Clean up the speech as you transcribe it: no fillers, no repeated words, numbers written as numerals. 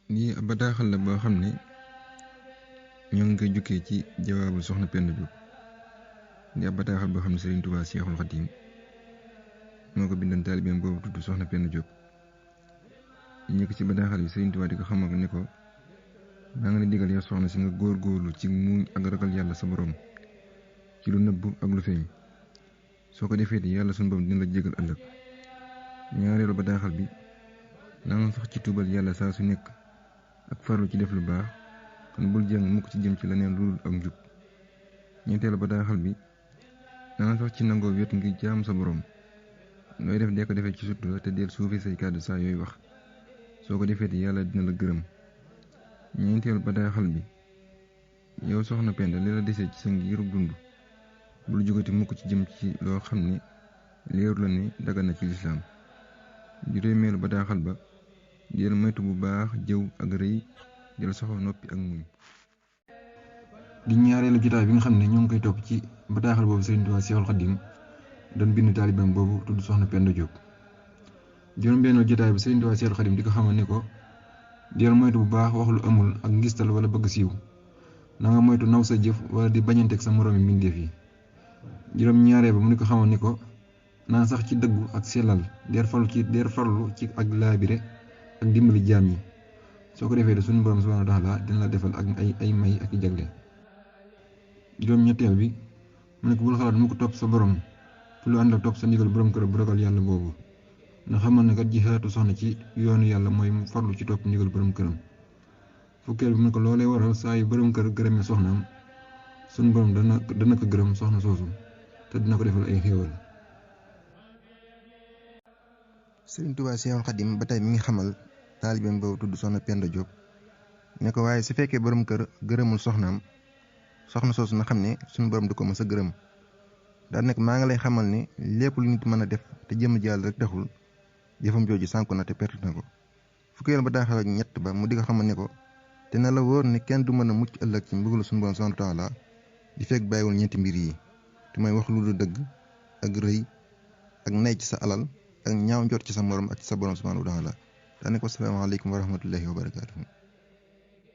lii ab bataaxal la boo xam ne ñoo ngi koy jukkee ci jawaabul soxna Penda Diop di ab bataaxal boo xam ne Serigne Touba Cheikhul Khadim moo ko bindoon taalibeem boobu tudd soxna Penda Diop. ñu ko ci bataaxal bi Serigne Touba di ko xamal ne ko maa ngi lay digal yow soxna si nga góorgóorlu ci muñ ak ragal yàlla sa borom ci lu nëbb ak lu feeñ soo ko defee yàlla sunu borom dina la jégal ëllëg. ñaareelu bataaxal bi na nga sax ci tuubal yàlla saa su nekk ak farlu ci def lu baax kon bul jàng mukk ci jëm ci leneen lu dul ak njub. ñeenteelu bataaxal bi na nga sax ci nangoo wet ngir jaam sa borom looy def dee ko defee ci sutura te del suufee say kàddu saa yooyu wax soo ko defee yàlla dina la gërëm. ñeenteelu bataaxal bi yow soxna Penda li la desee ci sa ngiru dund bul jógati mukk ci jëm ci loo xam ne leeru la ne dagan na ci lislaam. juróomeelu bataaxal ba del moytu bu baax jëw ak rëy del soxo noppi ak muñ. di ñaareelu jotaay bi nga xam ne ñoo ngi koy topp ci bataaxal boobu Serigne Touba Cheikhul Khadim doon bind taalibeem boobu tudd soxna Penda Diop. juróom-benneelu jotaay bi Serigne Touba Cheikhul Khadim di ko xamal ne ko del moytu bu baax wax lu amul ak ngistal wala bëgg siiw na nga moytu naw sa jëf wala di bañanteeg sa moroomi mbindeef yi. juróom-ñaareel ba mu ni ko xamal ni ko naa sax ci dëggu ak sellal der farlu ci ak laabire ak dimbali jaam yi soo ko defee de suñu borom subhanahu wa taala dina la defal ak ay may ak i jagle. juróom-ñetteel bi mu ne ko bul xalaat mu ko topp sa borom fu lu ànd ak topp sa ndigal borom kër bu ragal yàlla boobu ndax xamal ne kat jihaatu soxna ci yoonu yàlla mooy mu farlu ci topp ndigal borom këram. fukkeel bi mu ne ko loolee waral saa yu borom kër gërëmee soxnaam suñu borom dana ko gërëm soxna soosu te dina ko defal ay xéewal. Serigne Touba Cheikhul Khadim ba tey mi ngi xamal taalibeem boobu tudd soxna Penda Diop ne ko waaye su fekkee borom kër gërëmul soxnaam soxna soosu na xam ne suñu borom du ko mës a gërëm. daal nekk maa ngi lay xamal ne lépp lu nit mën a def te jëm jàll rek taxul jëfam jooju sànku na te perte na ko. fukkeel ba daaxal ak ñett ba mu di ko xamal ne ko te na la wóor ne kenn du mën a mucc ëllëg ci mbugalu suñu borom subhanahu wa taala di fekk bàyyiwul ñeenti mbir yi te mooy wax lu du dëgg ak rëy ak nay ci sa alal ak ñaaw njort ci sa morom ak ci sa borom subhanahu wa taala. daa ne ko asalaamaaleykum wa rahmatullahi wa barakaatuhu.